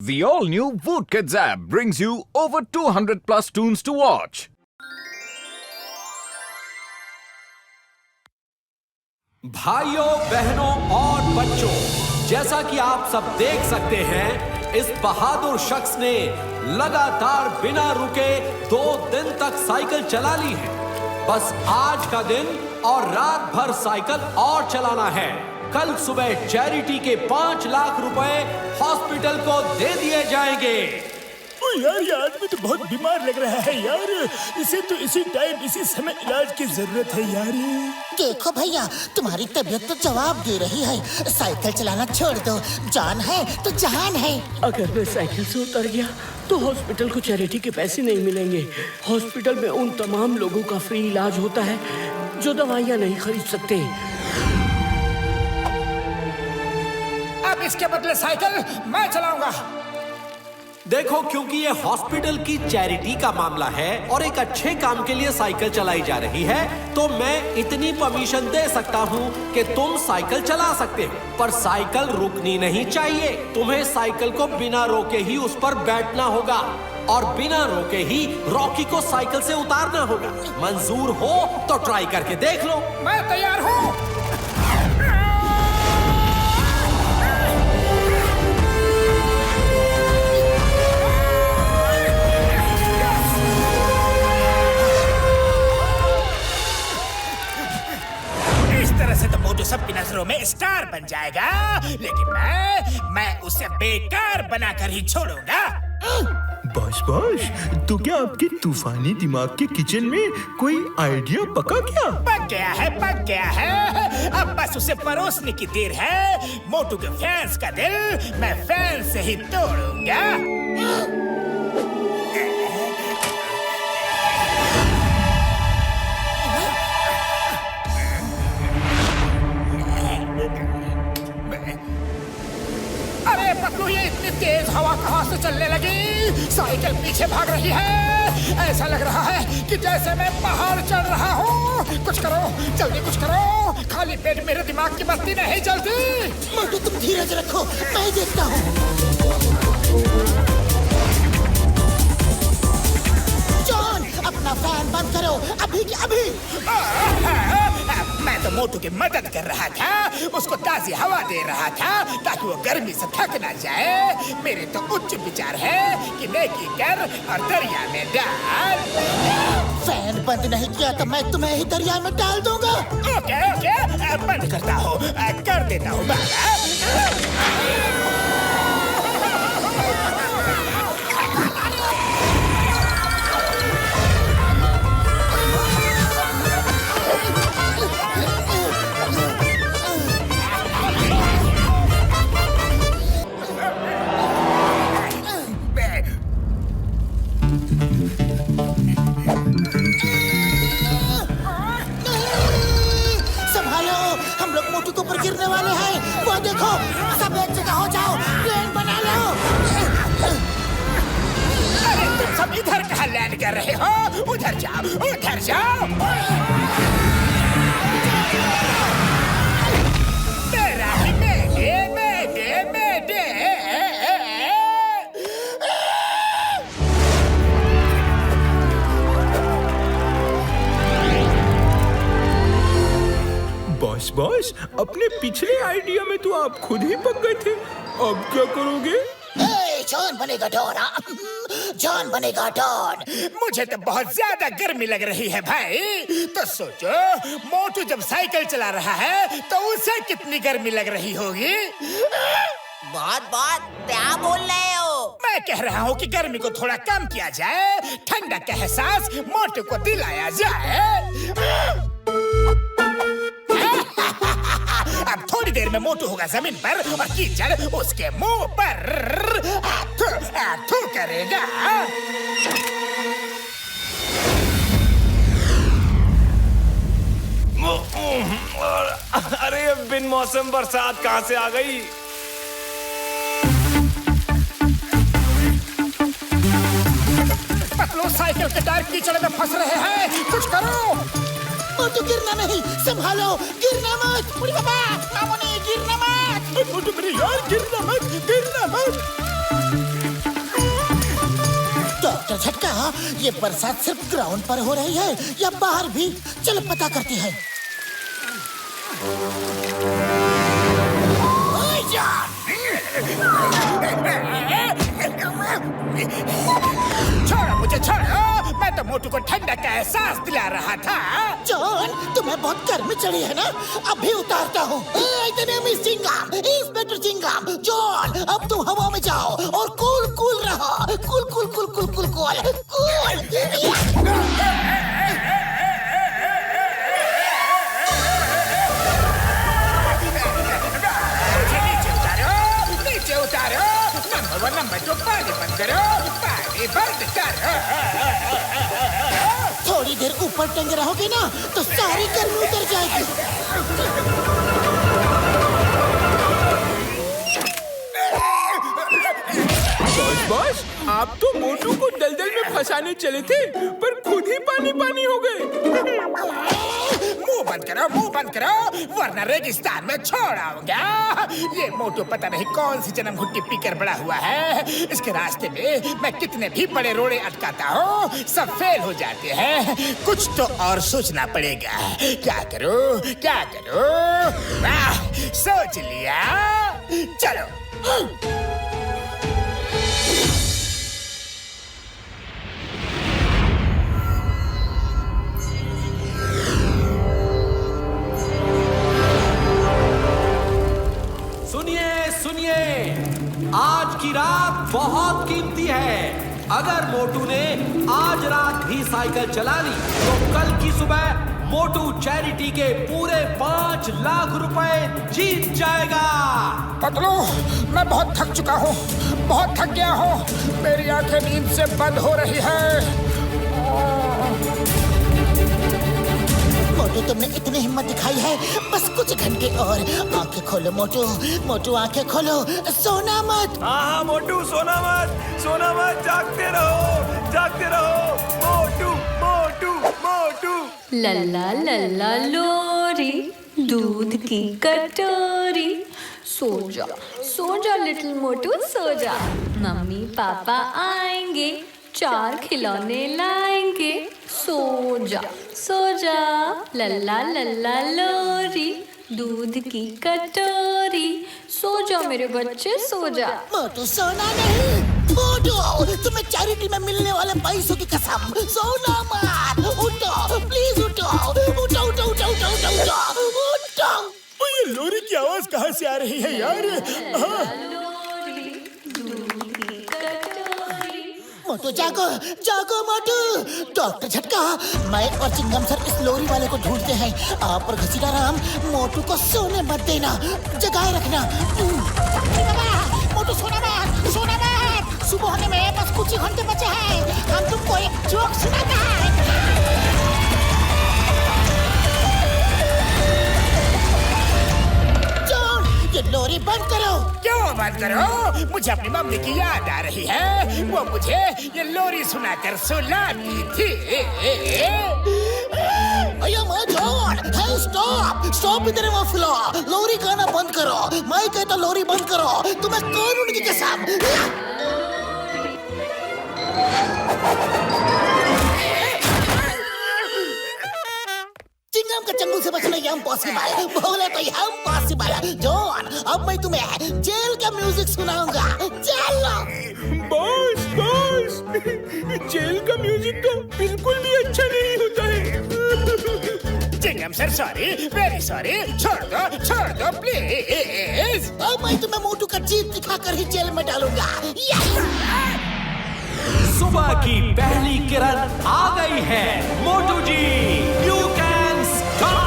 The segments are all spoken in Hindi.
The all-new Voot Kids app brings you over 200 plus tunes to watch. भाइयों, बहनों और बच्चों, जैसा कि आप सब देख सकते हैं, इस बहादुर शख्स ने लगातार बिना रुके 2 दिन तक साइकिल चला ली है। बस आज का दिन और रात भर साइकिल और चलाना है। कल सुबह चैरिटी के 5 लाख रुपए हॉस्पिटल को दे दिए जाएंगे। यार ये आदमी तो बहुत बीमार लग रहा है यार। इसे तो इसी टाइम इसी समय इलाज की जरूरत है यार। देखो भैया, तुम्हारी तबीयत तो जवाब दे रही है। साइकिल चलाना छोड़ दो, जान है तो जहान है। अगर मैं साइकिल से उतर गया तो हॉस्पिटल को चैरिटी के पैसे नहीं मिलेंगे। हॉस्पिटल में उन तमाम लोगों का फ्री इलाज होता है जो दवाइयाँ नहीं खरीद सकते। अब इसके बदले साइकिल मैं चलाऊंगा। देखो, क्योंकि ये हॉस्पिटल की चैरिटी का मामला है और एक अच्छे काम के लिए साइकिल चलाई जा रही है, तो मैं इतनी परमिशन दे सकता हूँ कि तुम साइकिल चला सकते हो, पर साइकिल रुकनी नहीं चाहिए। तुम्हें साइकिल को बिना रोके ही उस पर बैठना होगा और बिना रोके ही रॉकी को साइकिल से उतारना होगा। मंजूर हो तो ट्राई करके देख लो। मैं तैयार हूँ। तो सबकी नजरों में स्टार बन जाएगा, लेकिन मैं उसे बेकार बनाकर ही छोड़ूंगा। बॉस, तो क्या आपके तूफानी दिमाग के किचन में कोई आइडिया पका क्या? पक गया है। अब बस उसे परोसने की देर है। मोटू के फैंस का दिल मैं फैन से ही तोड़ूंगा। ये इतनी तेज हवा कहाँ से चलने लगी? साइकिल पीछे भाग रही है। ऐसा लग रहा है कि जैसे मैं पहाड़ चढ़ रहा हूँ। कुछ करो, जल्दी कुछ करो। खाली पेट मेरे दिमाग की बत्ती नहीं जलती। मोटू, तुम धीरज रखो, मैं देखता हूँ। जॉन, अपना फैन बंद करो, अभी की अभी। मैं तो मोटू की मदद कर रहा था, उसको ताजी हवा दे रहा था ताकि वो गर्मी से थक ना जाए। मेरे तो उच्च विचार है कि नेकी कर और दरिया में डाल। फैन बंद नहीं किया तो मैं तुम्हें ही दरिया में डाल दूंगा। ओके, बंद करता हूँ, कर देता हूँ बाबा। मोटू के ऊपर गिरने वाले हैं। वो देखो, सब एक जगह हो जाओ, प्लेन बना लो। अरे तुम सब इधर कहाँ लैंड कर रहे हो? उधर जाओ। तेरा ही मेडे। बॉस, अपने पिछले आइडिया में तो आप खुद ही पक गए थे। अब क्या करोगे? जॉन बनेगा डॉन। जॉन बनेगा डॉन। मुझे तो बहुत ज्यादा गर्मी लग रही है भाई। तो सोचो, मोटू जब साइकिल चला रहा है तो उसे कितनी गर्मी लग रही होगी। बहुत क्या बोल रहे हो? मैं कह रहा हूँ कि गर्मी को थोड़ा कम किया जाए, ठंडक का एहसास मोटू को दिलाया जाए। अब थोड़ी देर में मोटू होगा जमीन पर और कीचड़ उसके मुंह पर थू करेगा। अरे बिन मौसम बरसात कहाँ से आ गई? पतलू, साइकिल के टायर कीचड़ में फंस रहे हैं, कुछ करो। मोटू गिरना नहीं, संभालो, गिरना मत। उड़ी बाबा, मामू ने गिरना मत। मोटू मेरे यार, गिरना मत। डॉक्टर झटका, ये बरसात सिर्फ ग्राउंड पर हो रही है या बाहर भी? चलो पता करते हैं। छोड़ो मुझे, छोड़ो। मैं तो मोटू को ठंडक का एहसास दिला रहा था। जॉन, तुम्हें बहुत गर्मी चढ़ी है ना? अभी उतारता हूँ। इंस्पेक्टर चिंगम, जॉन, अब तुम हवा में जाओ और कूल कूल रहो। Cool cool cool cool cool cool cool. Number 2, पानी बंद करो, पानी बंद करो। थोड़ी देर ऊपर टंगे रहोगे ना तो सारी गर्मी उतर जाएगी। बॉस, आप तो मोटू को दलदल में फंसाने चले थे, पर खुद ही पानी पानी हो गए। मुंह बंद करो, वरना रेगिस्तान में छोड़ाऊंगा। ये मोटू पता नहीं कौन सी जन्म घुट्टी पीकर बड़ा हुआ है। इसके रास्ते में मैं कितने भी बड़े रोड़े अटकाता हूँ, सब फेल हो जाते हैं। कुछ तो और सोचना पड़ेगा। क्या करूँ? वाह, सोच लिया। चलो। सुनिए, आज की रात बहुत कीमती है। अगर मोटू ने आज रात भी साइकिल चला ली तो कल की सुबह मोटू चैरिटी के पूरे 5 लाख रुपए जीत जाएगा। पतलू, मैं बहुत थक चुका हूँ, बहुत थक गया हूँ। मेरी आंखें नींद से बंद हो रही है। मोटू, तुमने इतनी हिम्मत दिखाई है, बस कुछ घंटे और। आंखें खोलो मोटू, मोटू आंखें खोलो, सोना मत। हाँ मोटू, सोना मत, जागते रहो मोटू मोटू मोटू। लल्ला लल्ला लोरी, दूध की कटोरी। सो जा लिटिल मोटू, सो जा। मम्मी पापा आएंगे, 4 खिलौने लाएंगे। सो जा। लल्ला लल्ला लोरी, दूध की कटोरी। सो जा मेरे बच्चे, सो जा। मोटू सोना नहीं। मोटू, तुम्हें चैरिटी में मिलने वाले पैसों की कसम, सोना मत। उठो प्लीज, उठो। ये लोरी की आवाज कहाँ से आ रही है यार? मोटू जागो मोटू। डॉक्टर झटका, मैं और चिंगम सर इस लोरी वाले को ढूंढते हैं। आप और घसीटा राम मोटू को सोने मत देना, जगाए रखना। मोटू सोना मत। सुबह होने में बस कुछ ही घंटे बचे हैं। हम तुमको एक जोक सुनाते हैं। ये लोरी बंद करो। क्यों बंद करो? मुझे अपनी मम्मी की याद आ रही है। वो मुझे ये लोरी सुनाकर सुलाती थी। स्टॉप इधर मफलो। लोरी गाना बंद करो। मैं कहता लोरी बंद करो। तुम्हें कौन उनकी कसम? चिंगम के चंगुल से बचना ये इम्पॉसिबल। बोले तो ये इम्पॉसिबल। जॉन, अब मैं तुम्हें जेल का म्यूजिक सुनाऊंगा। चलो। बॉस, जेल का म्यूजिक तो बिल्कुल भी अच्छा नहीं होता है। Chewing gum sir, sorry, very sorry. छोड़ दो प्लीज। अब मैं तुम्हें मोटू का जीत दिखाकर ही जेल में डालूंगा। सुबह की पहली किरण आ गई है। मोटू जी, यू कैन स्टॉप।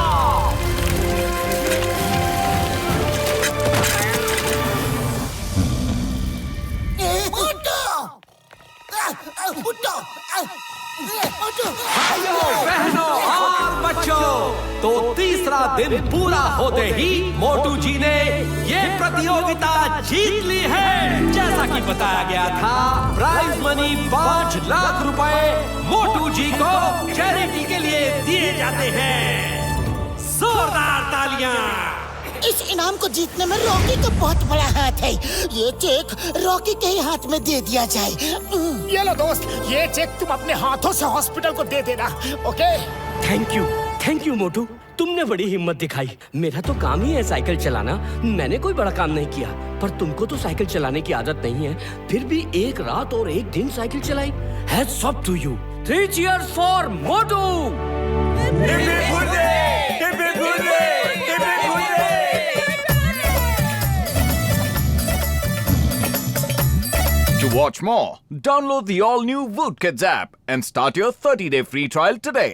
भाइयों बहनों और बच्चों, तो तीसरा दिन पूरा होते ही मोटू जी ने ये प्रतियोगिता जीत ली है। जैसा कि बताया गया था, प्राइज मनी 5 लाख रुपए मोटू जी को चैरिटी के लिए दिए जाते हैं। जोरदार तालियां। इस इनाम को जीतने में रॉकी का बहुत बड़ा हाथ है। ये चेक रॉकी के ही हाथ में दे दिया जाए। ये लो दोस्त, ये चेक तुम अपने हाथों से हॉस्पिटल को दे देना, ओके? थैंक यू मोटू, तुमने बड़ी हिम्मत दिखाई। मेरा तो काम ही है साइकिल चलाना, मैंने कोई बड़ा काम नहीं किया। पर तुमको तो साइकिल चलाने की आदत नहीं है, फिर भी एक रात और एक दिन साइकिल चलाई। Hats off to you. 3 cheers for Motu. To watch more, download the all-new Voot Kids app and start your 30-day free trial today.